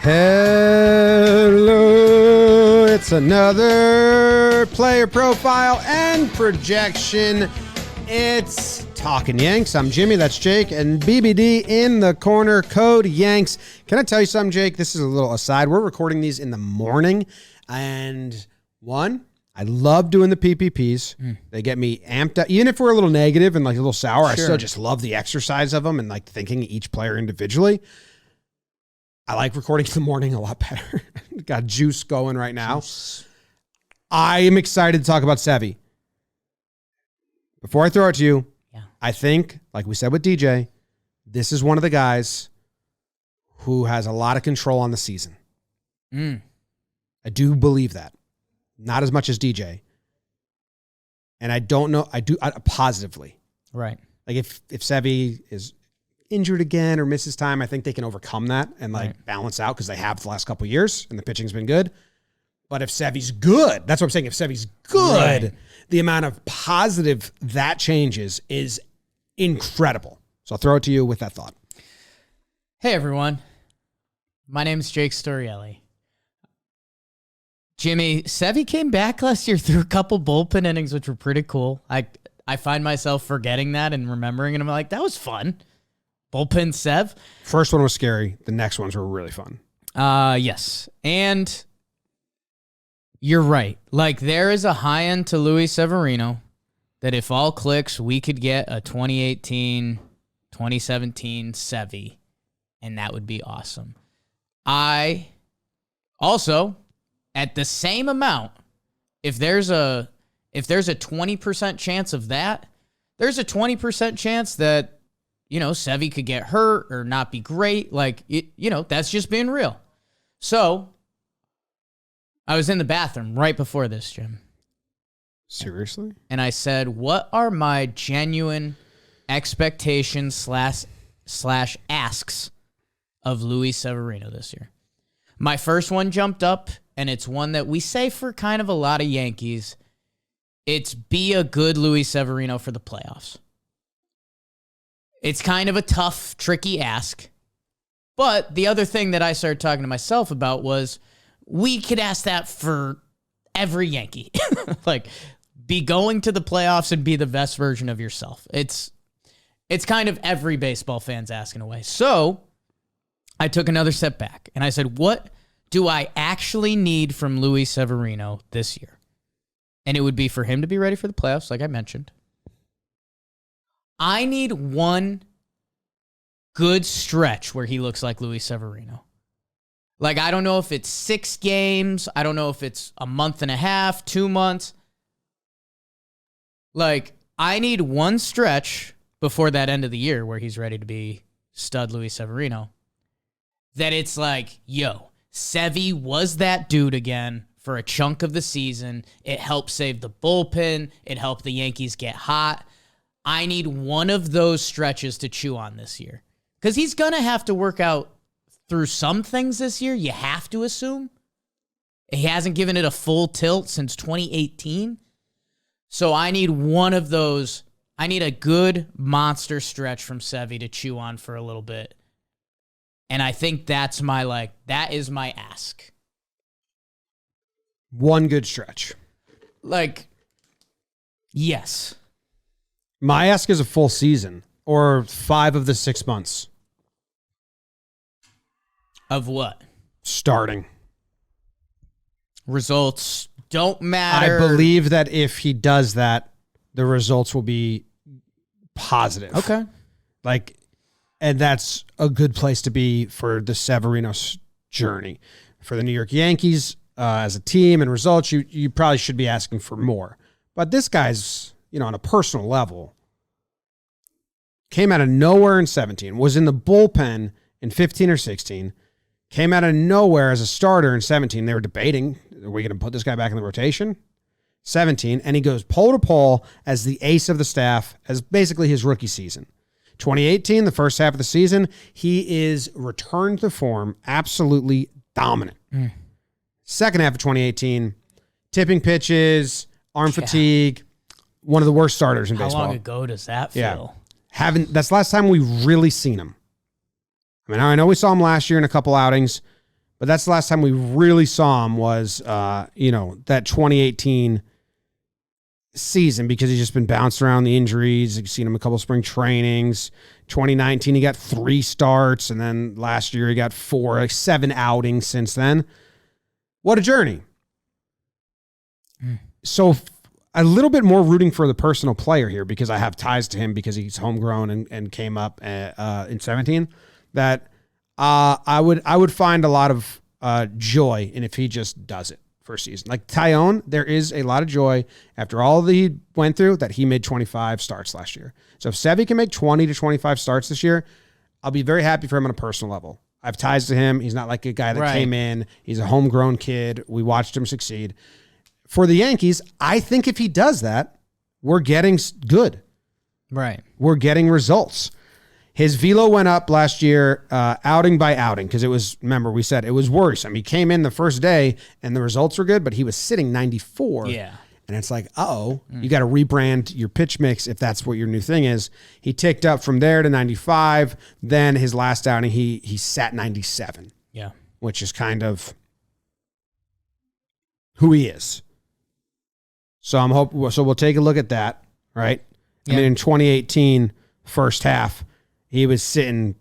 Hello, it's another player profile and projection. It's Talkin Yanks. I'm Jimmy, that's Jake, and BBD in the corner, code Yanks. Can I tell you something, Jake? This is a little aside. We're recording these in the morning, and I love doing the PPPs. They get me amped up. Even if we're a little negative and like a little sour, I still just love the exercise of them and like thinking each player individually. I like recording in the morning a lot better. Got juice going right now. I am excited to talk about Sevy. Before I throw it to you, I think, like we said with DJ, this is one of the guys who has a lot of control on the season. I do believe that. Not as much as DJ. And I don't know, I positively. Right. Like if Sevy is injured again or misses time, I think they can overcome that and balance out because they have the last couple of years and the pitching's been good. But if Sevy's good, that's what I'm saying. If Sevy's good, the amount of positive that changes is incredible. So I'll throw it to you with that thought. Hey, everyone. My name is Jake Storielli. Jimmy, Sevy came back last year through a couple bullpen innings, which were pretty cool. I find myself forgetting that and remembering it. I'm like, that was fun. Bullpen Sev. First one was scary. The next ones were really fun. Yes. And you're right. Like, there is a high end to Luis Severino that if all clicks, we could get a 2018, 2017 Sevy, and that would be awesome. I also, at the same amount, if there's a 20% chance of that, there's a 20% chance that Sevy could get hurt or not be great. Like, that's just being real. So, I was in the bathroom right before this, Jim. Seriously? And I said, what are my genuine expectations slash asks of Luis Severino this year? My first one jumped up, and it's one that we say for kind of a lot of Yankees. It's be a good Luis Severino for the playoffs. It's kind of a tough, tricky ask. But the other thing that I started talking to myself about was we could ask that for every Yankee. Like, be going to the playoffs and be the best version of yourself. It's kind of every baseball fan's asking away. So I took another step back, and I said, what do I actually need from Luis Severino this year? And it would be for him to be ready for the playoffs, like I mentioned. I need one good stretch where he looks like Luis Severino. Like, I don't know if it's 6 games. I don't know if it's a month and a half, 2 months. Like, I need one stretch before that end of the year where he's ready to be stud Luis Severino. That it's like, yo, Sevy was that dude again for a chunk of the season. It helped save the bullpen. It helped the Yankees get hot. I need one of those stretches to chew on this year. Because he's going to have to work out through some things this year, you have to assume. He hasn't given it a full tilt since 2018. So I need one of those. I need a good monster stretch from Sevy to chew on for a little bit. And I think that is my ask. One good stretch. Yes. My ask is a full season or 5 of the 6 months. Of what? Starting. Results don't matter. I believe that if he does that, the results will be positive. Okay. And that's a good place to be for the Severino journey. For the New York Yankees, as a team and results, you probably should be asking for more. But this guy's, on a personal level, came out of nowhere in 17, was in the bullpen in 15 or 16, came out of nowhere as a starter in 17. They were debating, are we going to put this guy back in the rotation? 17, and he goes pole to pole as the ace of the staff as basically his rookie season. 2018, the first half of the season, he is returned to form, absolutely dominant. Second half of 2018, tipping pitches, arm fatigue, one of the worst starters in baseball. How long ago does that feel? That's the last time we really seen him. I mean, I know we saw him last year in a couple outings, But that's the last time we really saw him was, that 2018 season, because he's just been bounced around the injuries. You've seen him a couple spring trainings. 2019, he got 3 starts, and then last year he got 7 outings since then. What a journey. So a little bit more rooting for the personal player here, because I have ties to him because he's homegrown and came up in 17, that I would find a lot of joy in if he just does it for a season. Like Taillon, there is a lot of joy after all that he went through that he made 25 starts last year. So if Sevy can make 20 to 25 starts this year, I'll be very happy for him on a personal level. I have ties to him. He's not like a guy that came in. He's a homegrown kid. We watched him succeed. For the Yankees, I think if he does that, we're getting good. Right. We're getting results. His velo went up last year, outing by outing, because remember, we said it was worrisome. He came in the first day and the results were good, but he was sitting 94. Yeah. And it's like, you got to rebrand your pitch mix if that's what your new thing is. He ticked up from there to 95. Then his last outing, he sat 97. Yeah. Which is kind of who he is. So we'll take a look at that, right? Yeah. I mean, in 2018, first half, he was sitting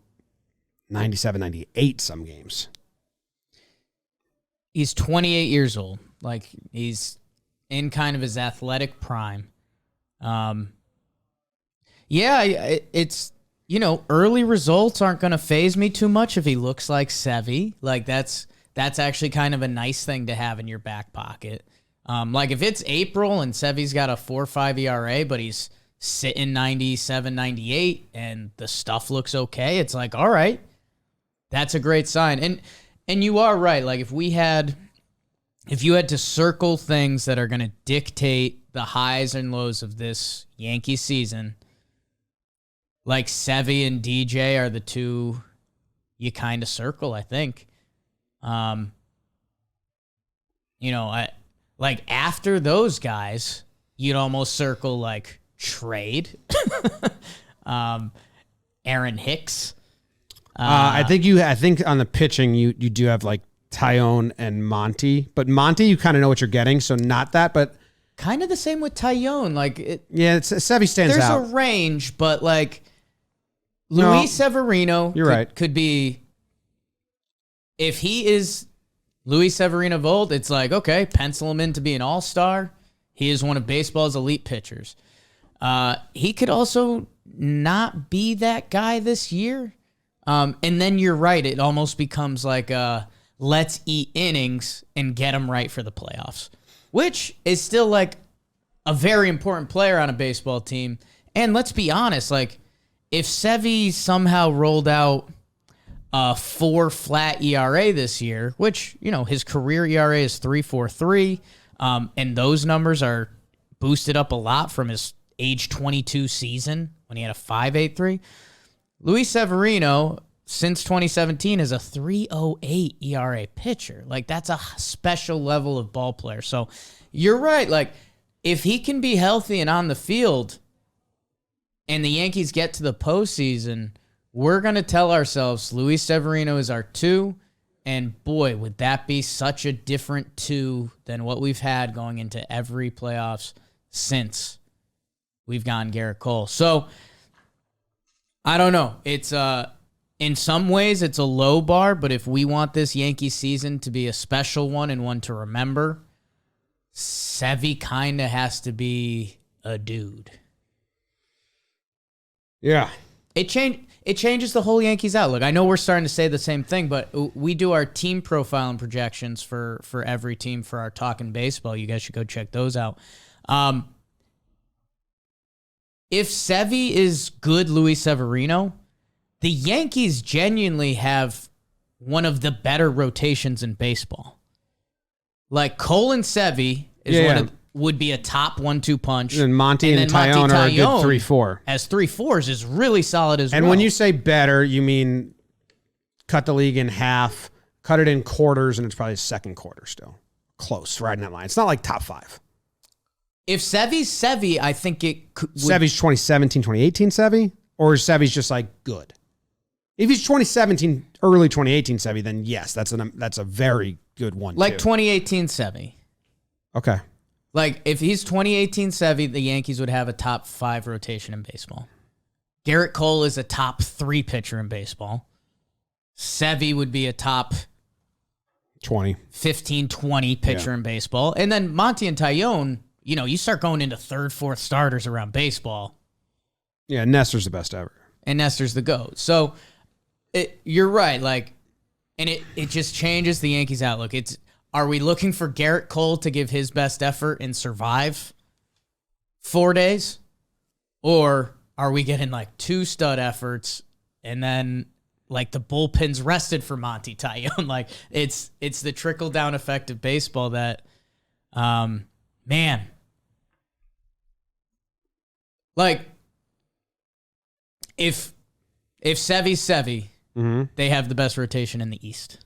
97, 98 some games. He's 28 years old. Like, he's in kind of his athletic prime. It's, early results aren't going to faze me too much if he looks like Sevy. Like, that's actually kind of a nice thing to have in your back pocket. Like, if it's April and Sevy's got a 4.5 ERA, but he's sitting 97, 98, and the stuff looks okay, it's like, all right, that's a great sign. And you are right. Like, if you had to circle things that are going to dictate the highs and lows of this Yankee season, like Sevy and DJ are the two you kind of circle, I think. Like, after those guys, you'd almost circle, like, trade. Aaron Hicks. I think on the pitching, you do have, like, Taillon and Monty. But Monty, you kind of know what you're getting, so not that, but... Kind of the same with Taillon. Sevy stands out. There's a range, but, like, Luis Severino could be... If he is Luis Severino of old, it's like, okay, pencil him in to be an all-star. He is one of baseball's elite pitchers. He could also not be that guy this year. And then you're right. It almost becomes like let's eat innings and get him right for the playoffs, which is still like a very important player on a baseball team. And let's be honest, like if Sevy somehow rolled out a 4 flat ERA this year, which, his career ERA is 3.43, and those numbers are boosted up a lot from his age 22 season when he had a 5.83. Luis Severino, since 2017, is a 3.08 ERA pitcher. Like, that's a special level of ball player. So you're right. Like, if he can be healthy and on the field and the Yankees get to the postseason, we're going to tell ourselves Luis Severino is our 2. And boy, would that be such a different 2 than what we've had going into every playoffs since we've gotten Garrett Cole. So I don't know. It's in some ways it's a low bar, but if we want this Yankee season to be a special one and one to remember, Sevy kind of has to be a dude. Yeah. It changes the whole Yankees outlook. I know we're starting to say the same thing, but we do our team profile and projections for every team for our Talkin Baseball. You guys should go check those out. If Sevy is good Luis Severino, the Yankees genuinely have one of the better rotations in baseball. Like Cole and Sevy would be a top 1-2 punch. And Monty and Taillon are a good 3-4. As 3-4s is really solid as well. And when you say better, you mean cut the league in half, cut it in quarters, and it's probably second quarter still. Close, right in that line. It's not like top 5. If Sevy's Sevy, I think it could... Sevy's 2017, 2018 Sevy? Or is Sevy's just like good? If he's 2017, early 2018 Sevy, then yes, that's a very good one. Like 2018 Sevy. Okay. Like if he's 2018 Sevy, the Yankees would have a top 5 rotation in baseball. Garrett Cole is a top 3 pitcher in baseball. Sevy would be a top 15, 20 pitcher in baseball. And then Monty and Tyone, you start going into 3rd, 4th starters around baseball. Yeah, Nestor's the best ever. And Nestor's the GOAT. So you're right. Like, and it just changes the Yankees' outlook. Are we looking for Garrett Cole to give his best effort and survive 4 days? Or are we getting like 2 stud efforts and then like the bullpen's rested for Monty Tyone? Like it's the trickle down effect of baseball that, man, like if Sevy's Sevy, they have the best rotation in the East.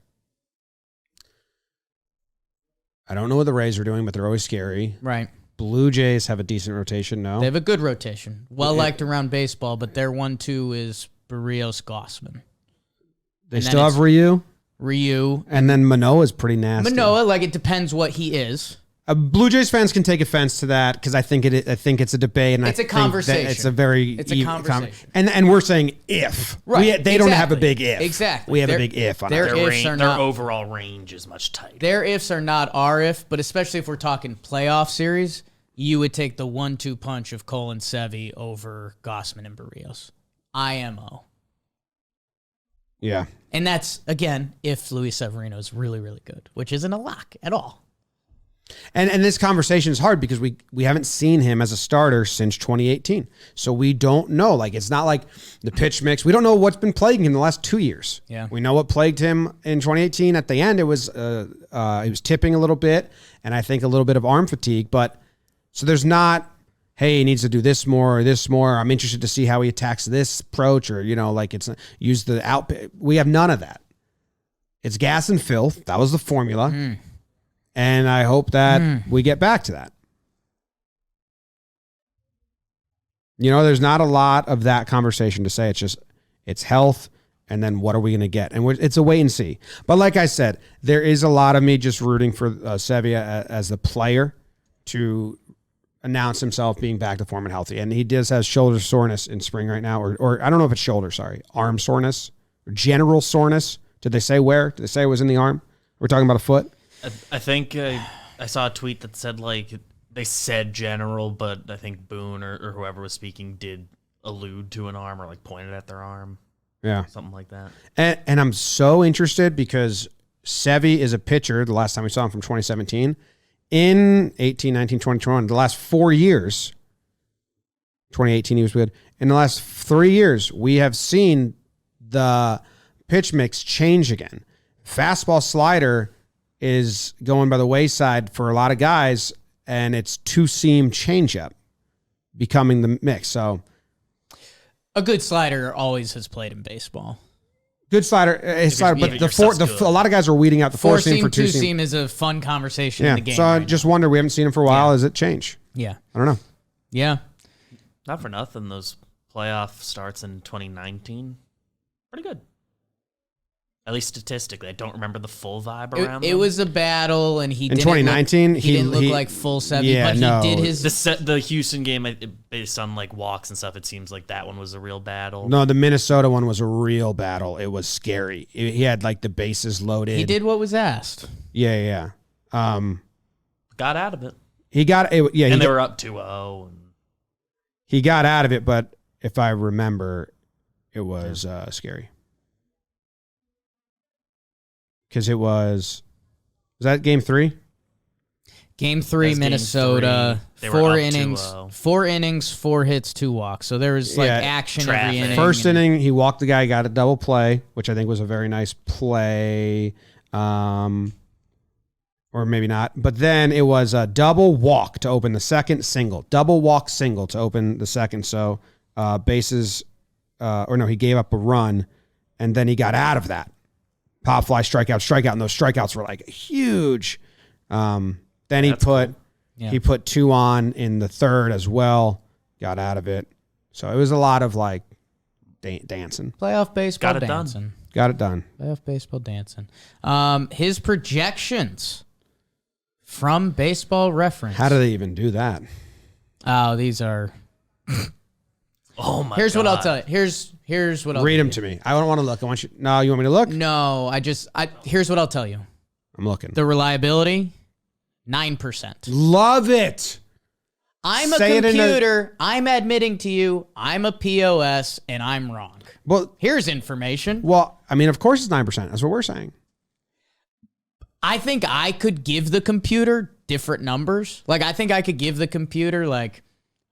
I don't know what the Rays are doing, but they're always scary. Right. Blue Jays have a decent rotation, no? They have a good rotation. Well-liked around baseball, but their 1-2 is Barrios Gossman. They still have Ryu. And then Manoa's pretty nasty. Manoa, like, it depends what he is. Blue Jays fans can take offense to that because I think it's a debate and it's a conversation. It's a conversation. And we're saying if they don't have a big if. Exactly. We have a big if on their it. Their overall range is much tighter. Their ifs are not our if, but especially if we're talking playoff series, you would take the 1-2 punch of Cole and Sevy over Gossman and Barrios. IMO. Yeah. And that's, again, if Luis Severino is really, really good, which isn't a lock at all. And this conversation is hard because we haven't seen him as a starter since 2018. So we don't know. Like, it's not like the pitch mix. We don't know what's been plaguing him the last 2 years. Yeah. We know what plagued him in 2018. At the end, it was he was tipping a little bit, and I think a little bit of arm fatigue. But so there's not, hey, he needs to do this more or this more. I'm interested to see how he attacks this approach, or like it's use the out. We have none of that. It's gas and filth. That was the formula. And I hope that we get back to that. There's not a lot of that conversation to say. It's just, it's health, and then what are we going to get? And it's a wait and see. But like I said, there is a lot of me just rooting for Sevy as the player to announce himself being back to form and healthy. And he does have shoulder soreness in spring right now, or I don't know if it's shoulder, arm soreness, or general soreness. Did they say where? Did they say it was in the arm? We're talking about a foot? I think I saw a tweet that said, like, they said general, but I think Boone or whoever was speaking did allude to an arm or, like, pointed at their arm. Yeah. Something like that. And I'm so interested because Sevy is a pitcher, the last time we saw him from 2017, in 18, 19, 20, 21, the last 4 years, 2018 he was good. In the last 3 years, we have seen the pitch mix change again. Fastball slider is going by the wayside for a lot of guys, and it's 2-seam changeup becoming the mix. So a good slider always has played in baseball. Good slider, but a lot of guys are weeding out the 4-seam for 2-seam. 2-seam is a fun conversation in the game. So I just wonder, we haven't seen him for a while. Does it change? Yeah. I don't know. Yeah. Not for nothing, those playoff starts in 2019, pretty good. At least statistically, I don't remember the full vibe around it was a battle, and in 2019 he didn't look like full Sevy, but he did his the Houston game based on like walks and stuff. It seems like that one was a real battle. No, the Minnesota one was a real battle. It was scary. He had like the bases loaded. He did what was asked. Yeah. Got out of it. He got it. Yeah, and they were up 2-0. He got out of it, but if I remember, it was scary. Because it was that game 3? Game 3, Minnesota. Game 3. 4 innings, 4 innings, 4 hits, 2 walks. So there was action every inning. First inning, he walked the guy, got a double play, which I think was a very nice play. Or maybe not. But then it was a double walk to open the second, single. Double walk, single to open the second. So bases, he gave up a run, and then he got out of that. Pop fly, strikeout, and those strikeouts were like huge. Then he put 2 on in the third as well, got out of it. So it was a lot of like dancing. Playoff baseball Got it done. dancing. Got it done. Playoff baseball dancing. His projections from Baseball Reference. How do they even do that? Oh, these are. Oh my Here's God. what I'll tell you. Here's what I'll Read tell them you. to me. I don't want to look. I want you. No, you want me to look? No, here's what I'll tell you. I'm looking. The reliability, 9%. Love it. I'm a Say it in a- computer. I'm admitting to you, I'm a POS, and I'm wrong. Well, Here's information. I mean, of course it's 9%. That's what we're saying. I think I could give the computer different numbers. Like, I think I could give the computer, like,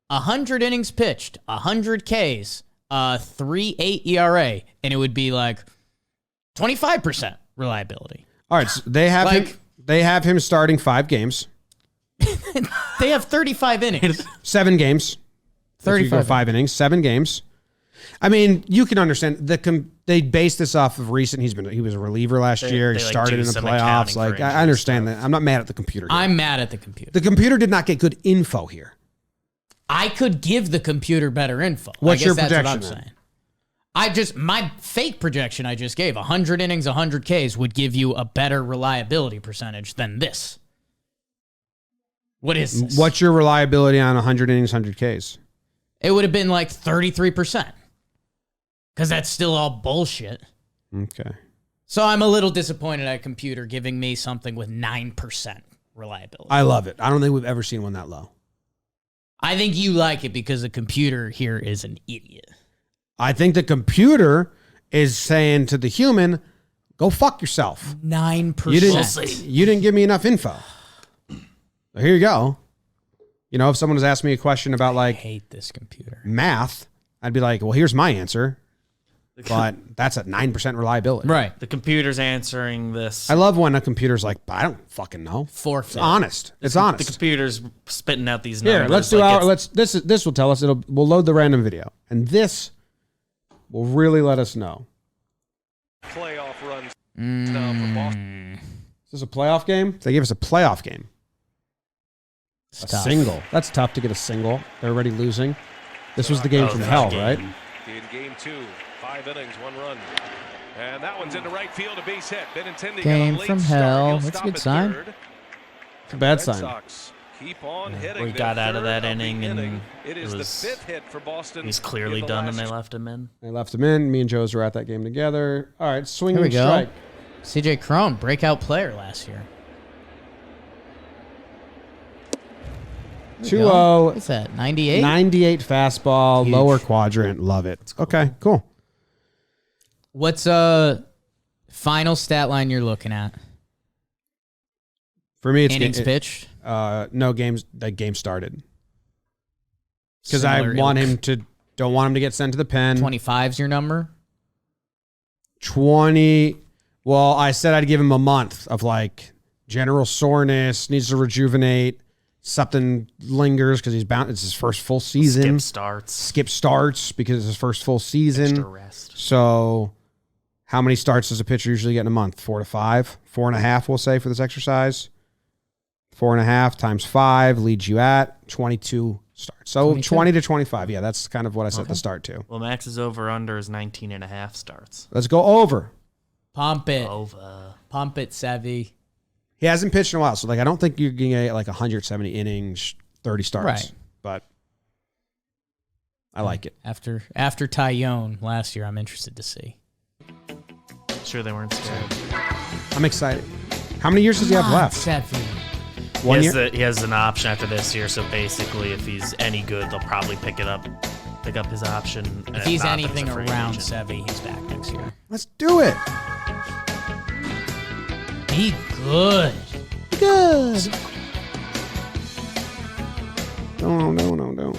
100 innings pitched, 100 Ks, 3.8 ERA, and it would be, like, 25% reliability. All right, so they have Like- him. They have him starting 5 games, They have 35 innings. 7 games. 35 5 innings, 7 games. I mean, you can understand they base this off of recent. He was a reliever last year. He they, like, started do in the some playoffs. accounting Like for I injury understand stuff. that. I'm not mad at the computer. Here. I'm mad at the computer. The computer did not get good info here. I could give the computer better info. What's I guess your that's projection what I'm then? saying. My fake projection I just gave, 100 innings, 100 Ks would give you a better reliability percentage than this. What is this? What's your reliability on 100 innings, 100 Ks? It would have been like 33%. Because that's still all bullshit. Okay. So I'm a little disappointed at a computer giving me something with 9% reliability. I love it. I don't think we've ever seen one that low. I think you like it because the computer here is an idiot. I think the computer is saying to the human, go fuck yourself. 9%. You didn't give me enough info. So here you go. You know, if someone was asking me a question about I like hate this computer. math, I'd be like, well, here's my answer. But that's at 9% reliability. Right. The computer's answering this. I love when a computer's like, I don't fucking know. Forfeit. It's honest. It's The honest. computer's spitting out these numbers. Here, let's do like our it's- this will tell us we'll load the random video. And this will really let us know. Playoff runs now for Boston. Is this a playoff game? They gave us a playoff game. It's A tough. single. That's tough to get a single. They're already losing. This was the game Oh, from that hell, game. right? In game 2, 5 innings, 1 run. And that one's into right field, a base hit. Benintendi Game got a late from start. hell. He'll That's a stop good at sign. third. It's a bad Red sign. Sox keep on hitting. We their got out of third that the inning and It is it the was- 5th hit for Boston. He's clearly in the done, and they last left him in. They left him in. Me and Joe's were at that game together. All right, swing Here we and go. strike. CJ Cron, breakout player last year. 2-0. What's that? 98? 98 fastball, Huge. lower quadrant. Love it. Okay, cool. What's final stat line you're looking at? For me, it's Innings pitched. no games. That game started because Similar I want ilk. him to. Don't want him to get sent to the pen. 25's your number. 20. Well, I said I'd give him a month of like general soreness, needs to rejuvenate. Something lingers because he's bound. It's his first full season. Skip starts because it's his first full season. Extra rest. So, how many starts does a pitcher usually get in a month? 4 to 5, 4.5. We'll say for this exercise. 4.5 times 5 leads you at 22 starts. So 22? 20 to 25. Yeah, that's kind of what I set the start to. Well, Max's over-under is 19.5 starts. Let's go over. Pump it. Over. Pump it, Sevy. He hasn't pitched in a while, so like I don't think you're going to get like 170 innings, 30 starts. Right. But I like it. After Tyone last year, I'm interested to see. Sure they weren't scared. I'm excited. How many years does he have left? Sevy. 1 year? He has an option after this year, so basically if he's any good, they'll probably pick up his option. and If he's not, then anything a free around agent. Sevy, he's back next year. Let's do it. Be good. Good. No.